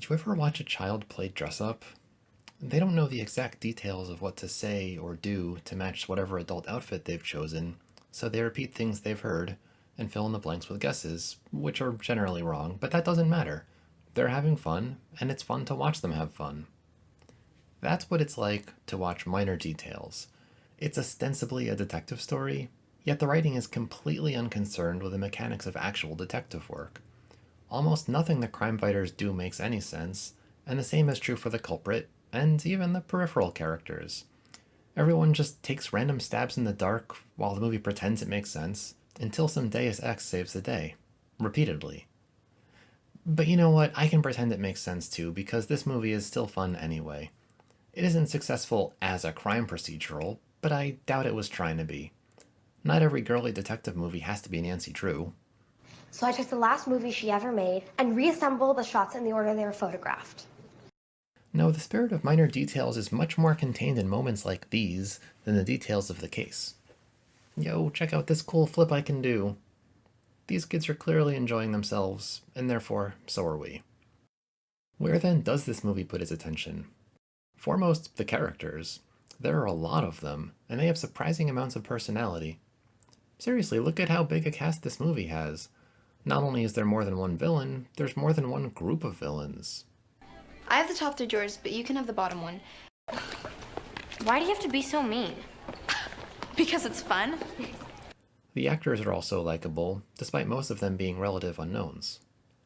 Did you ever watch a child play dress up? They don't know the exact details of what to say or do to match whatever adult outfit they've chosen, so they repeat things they've heard and fill in the blanks with guesses, which are generally wrong, but that doesn't matter. They're having fun, and it's fun to watch them have fun. That's what it's like to watch Minor Details. It's ostensibly a detective story, yet the writing is completely unconcerned with the mechanics of actual detective work. Almost nothing the crime fighters do makes any sense, and the same is true for the culprit, and even the peripheral characters. Everyone just takes random stabs in the dark while the movie pretends it makes sense, until some Deus Ex saves the day. Repeatedly. But you know what? I can pretend it makes sense too, because this movie is still fun anyway. It isn't successful as a crime procedural, but I doubt it was trying to be. Not every girly detective movie has to be Nancy Drew. So I took the last movie she ever made and reassembled the shots in the order they were photographed. No, the spirit of Minor Details is much more contained in moments like these than the details of the case. Yo, check out this cool flip I can do. These kids are clearly enjoying themselves, and therefore, so are we. Where then does this movie put its attention? Foremost, the characters. There are a lot of them, and they have surprising amounts of personality. Seriously, look at how big a cast this movie has. Not only is there more than one villain, there's more than one group of villains. I have the top three drawers, but you can have the bottom one. Why do you have to be so mean? Because it's fun. The actors are also likable, despite most of them being relative unknowns.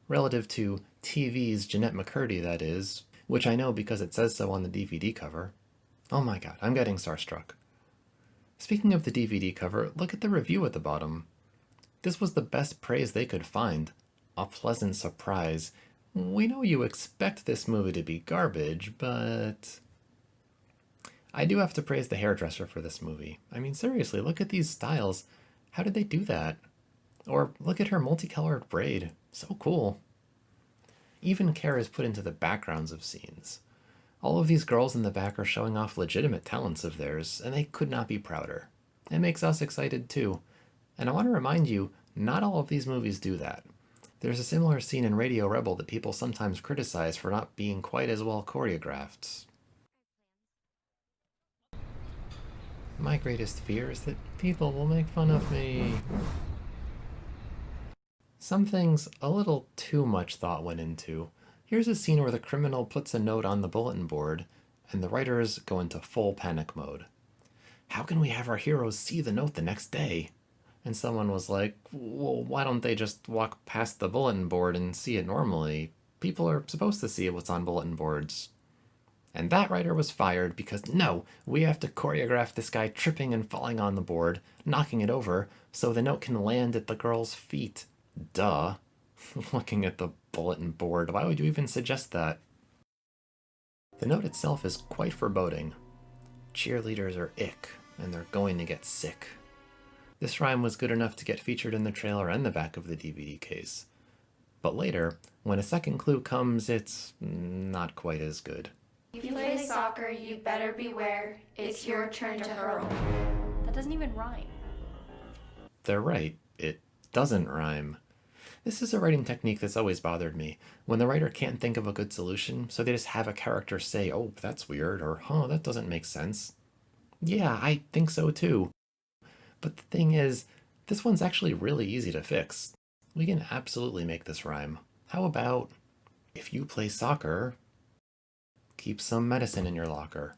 Relative to TV's Jeanette McCurdy, that is, which I know because it says so on the DVD cover. Oh my god, I'm getting starstruck. Speaking of the DVD cover, look at the review at the bottom. This was the best praise they could find. A pleasant surprise. We know you expect this movie to be garbage, but... I do have to praise the hairdresser for this movie. I mean, seriously, look at these styles. How did they do that? Or look at her multicolored braid. So cool. Even care is put into the backgrounds of scenes. All of these girls in the back are showing off legitimate talents of theirs, and they could not be prouder. It makes us excited too. And I want to remind you, not all of these movies do that. There's a similar scene in Radio Rebel that people sometimes criticize for not being quite as well choreographed. My greatest fear is that people will make fun of me. Some things a little too much thought went into. Here's a scene where the criminal puts a note on the bulletin board, and the writers go into full panic mode. How can we have our heroes see the note the next day? And someone was like, well, why don't they just walk past the bulletin board and see it normally? People are supposed to see what's on bulletin boards. And that writer was fired because no, we have to choreograph this guy tripping and falling on the board, knocking it over, so the note can land at the girl's feet. Duh. Looking at the bulletin board, why would you even suggest that? The note itself is quite foreboding. Cheerleaders are ick, and they're going to get sick. This rhyme was good enough to get featured in the trailer and the back of the DVD case. But later, when a second clue comes, it's not quite as good. If you play soccer, you better beware. It's your turn to hurl. That doesn't even rhyme. They're right, it doesn't rhyme. This is a writing technique that's always bothered me. When the writer can't think of a good solution, so they just have a character say, oh, that's weird, or huh, that doesn't make sense. Yeah, I think so too. But the thing is, this one's actually really easy to fix. We can absolutely make this rhyme. How about, if you play soccer, keep some medicine in your locker.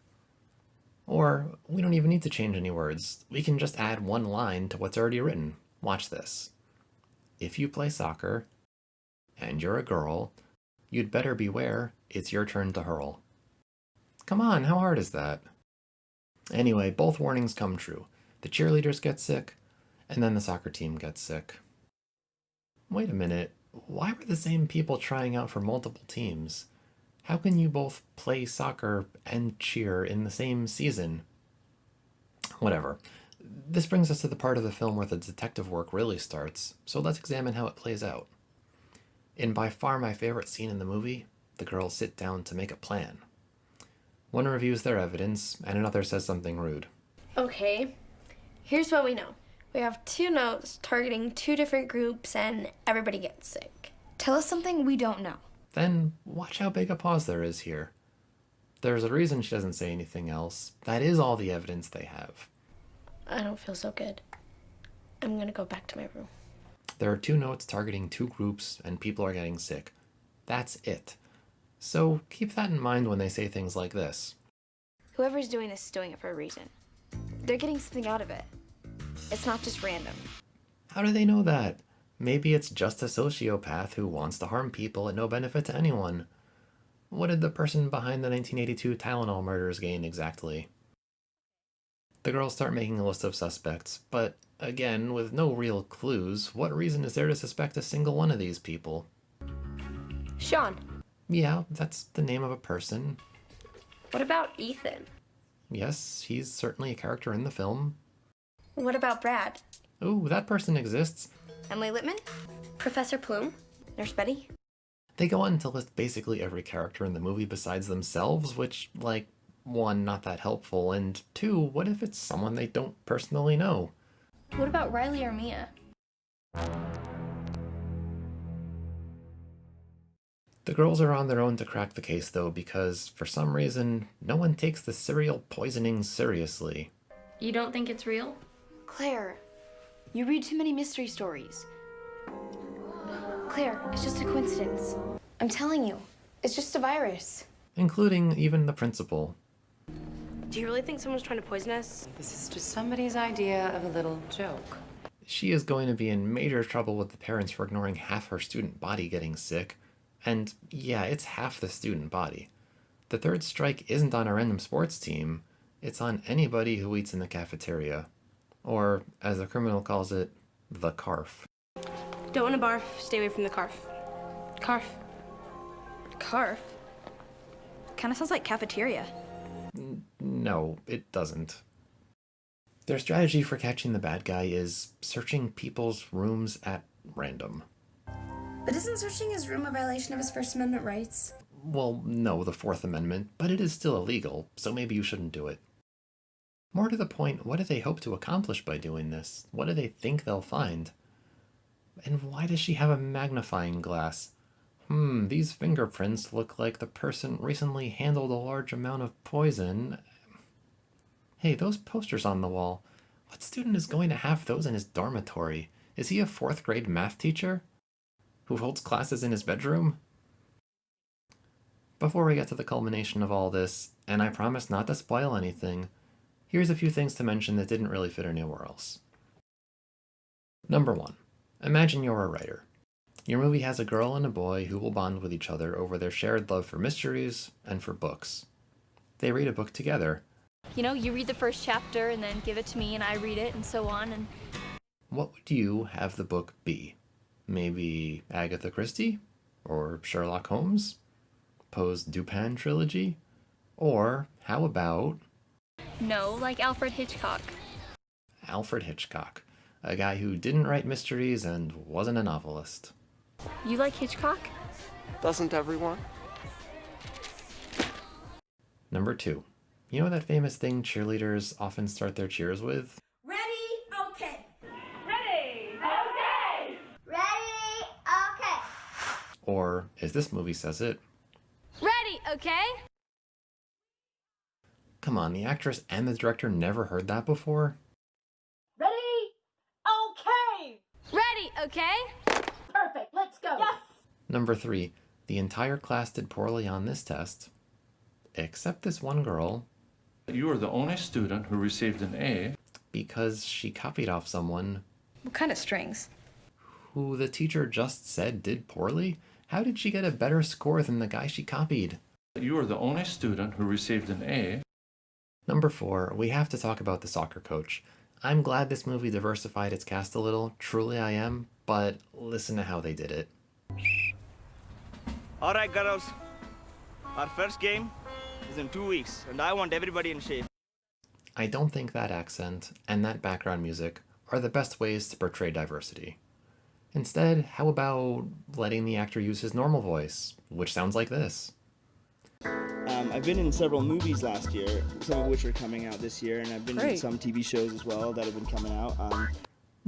Or, we don't even need to change any words. We can just add one line to what's already written. Watch this. If you play soccer, and you're a girl, you'd better beware, it's your turn to hurl. Come on, how hard is that? Anyway, both warnings come true. The cheerleaders get sick, and then the soccer team gets sick. Wait a minute, why were the same people trying out for multiple teams? How can you both play soccer and cheer in the same season? Whatever. This brings us to the part of the film where the detective work really starts, so let's examine how it plays out. In by far my favorite scene in the movie, the girls sit down to make a plan. One reviews their evidence, and another says something rude. Okay, here's what we know. We have two notes targeting two different groups and everybody gets sick. Tell us something we don't know. then watch how big a pause there is here. There's a reason she doesn't say anything else. That is all the evidence they have. I don't feel so good. I'm gonna go back to my room. There are 2 notes targeting 2 groups, and people are getting sick. That's it. So keep that in mind when they say things like this. Whoever's doing this is doing it for a reason. They're getting something out of it. It's not just random. How do they know that? Maybe it's just a sociopath who wants to harm people at no benefit to anyone. What did the person behind the 1982 Tylenol murders gain exactly? The girls start making a list of suspects, but again, with no real clues, what reason is there to suspect a single one of these people? Sean, Yeah, that's the name of a person. what about Ethan? Yes, he's certainly a character in the film. What about Brad? Ooh, that person exists. Emily Littman? Professor Plume? Nurse Betty? They go on to list basically every character in the movie besides themselves, which, like, 1, not that helpful, and 2, what if it's someone they don't personally know? What about Riley or Mia? The girls are on their own to crack the case, though, because, for some reason, no one takes the serial poisoning seriously. You don't think it's real? Claire, you read too many mystery stories. Claire, it's just a coincidence. I'm telling you, it's just a virus. Including even the principal. Do you really think someone's trying to poison us? This is just somebody's idea of a little joke. She is going to be in major trouble with the parents for ignoring half her student body getting sick. And yeah, it's half the student body. The 3rd strike isn't on a random sports team, it's on anybody who eats in the cafeteria. Or, as the criminal calls it, the carf. Don't want to barf, stay away from the carf. Carf. Carf? Kinda sounds like cafeteria. No, it doesn't. Their strategy for catching the bad guy is searching people's rooms at random. But isn't searching his room a violation of his First Amendment rights? Well, no, the 4th Amendment, but it is still illegal, so maybe you shouldn't do it. More to the point, what do they hope to accomplish by doing this? What do they think they'll find? And why does she have a magnifying glass? These fingerprints look like the person recently handled a large amount of poison. Hey, those posters on the wall. What student is going to have those in his dormitory? Is he a 4th grade math teacher? Who holds classes in his bedroom? Before we get to the culmination of all this, and I promise not to spoil anything, here's a few things to mention that didn't really fit anywhere else. Number 1. Imagine you're a writer. Your movie has a girl and a boy who will bond with each other over their shared love for mysteries and for books. They read a book together. You know, you read the first chapter and then give it to me and I read it and so on and... What would you have the book be? Maybe Agatha Christie? Or Sherlock Holmes? Poe's Dupin trilogy? Or how about... No, like Alfred Hitchcock. Alfred Hitchcock, a guy who didn't write mysteries and wasn't a novelist. You like Hitchcock? Doesn't everyone? Number 2. You know that famous thing cheerleaders often start their cheers with? Ready? Okay. Ready! Okay! Ready? Okay. Or, as this movie says it, Ready, okay? come on, the actress and the director never heard that before? Ready? Okay! Ready, okay? Perfect, let's go. Yes! Number 3. The entire class did poorly on this test, except this one girl, You are the only student who received an A. because she copied off someone What kind of strings? who the teacher just said did poorly. How did she get a better score than the guy she copied? You are the only student who received an A. Number 4, we have to talk about the soccer coach. I'm glad this movie diversified its cast a little, truly I am, but listen to how they did it. All right, girls. Our first game is in 2 weeks, and I want everybody in shape. I don't think that accent and that background music are the best ways to portray diversity. Instead, how about letting the actor use his normal voice, which sounds like this? I've been in several movies last year, some of which are coming out this year, and I've been in Great. some TV shows as well that have been coming out.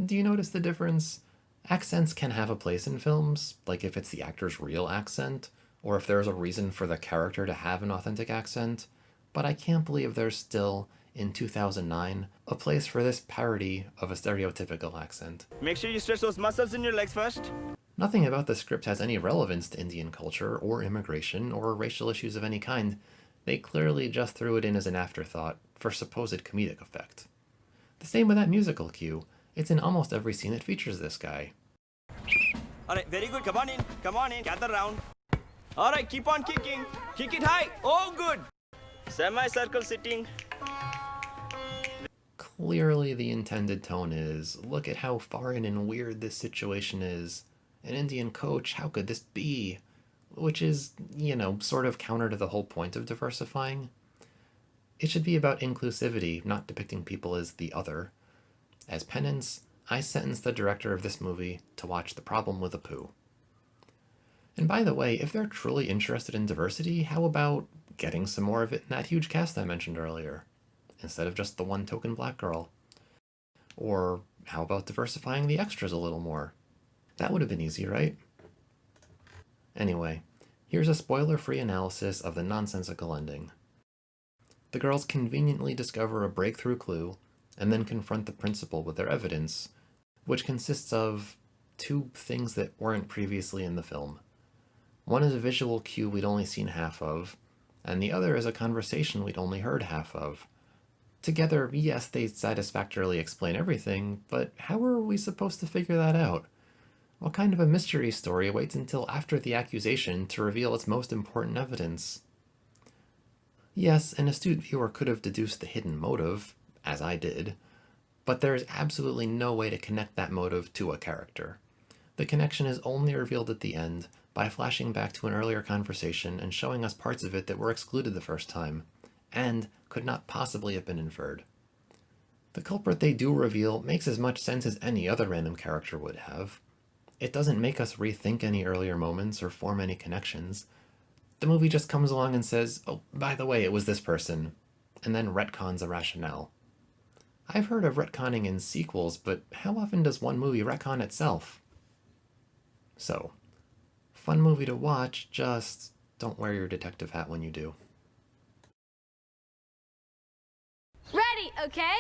Do you notice the difference? Accents can have a place in films, like if it's the actor's real accent, or if there's a reason for the character to have an authentic accent, but I can't believe there's still, in 2009, a place for this parody of a stereotypical accent. Make sure you stretch those muscles in your legs first. Nothing about the script has any relevance to Indian culture, or immigration, or racial issues of any kind. They clearly just threw it in as an afterthought, for supposed comedic effect. The same with that musical cue. It's in almost every scene that features this guy. Alright, very good. Come on in. Gather round. Alright, keep on kicking. Kick it high. Oh, good. Semi-circle sitting. Clearly the intended tone is, look at how foreign and weird this situation is. An Indian coach, how could this be? Which is, sort of counter to the whole point of diversifying. It should be about inclusivity, not depicting people as the other. As penance, I sentence the director of this movie to watch The Problem with Apu. And by the way, if they're truly interested in diversity, how about getting some more of it in that huge cast I mentioned earlier, instead of just the one token black girl? Or how about diversifying the extras a little more? That would have been easy, right? Anyway, here's a spoiler-free analysis of the nonsensical ending. The girls conveniently discover a breakthrough clue, and then confront the principal with their evidence, which consists of two things that weren't previously in the film. One is a visual cue we'd only seen half of, and the other is a conversation we'd only heard half of. Together, yes, they satisfactorily explain everything, but how are we supposed to figure that out? What kind of a mystery story waits until after the accusation to reveal its most important evidence? Yes, an astute viewer could have deduced the hidden motive, as I did, but there is absolutely no way to connect that motive to a character. The connection is only revealed at the end by flashing back to an earlier conversation and showing us parts of it that were excluded the first time, and could not possibly have been inferred. The culprit they do reveal makes as much sense as any other random character would have. It doesn't make us rethink any earlier moments or form any connections. The movie just comes along and says, oh, by the way, it was this person, and then retcons a rationale. I've heard of retconning in sequels, but how often does one movie retcon itself? So, fun movie to watch, just don't wear your detective hat when you do. Ready, okay?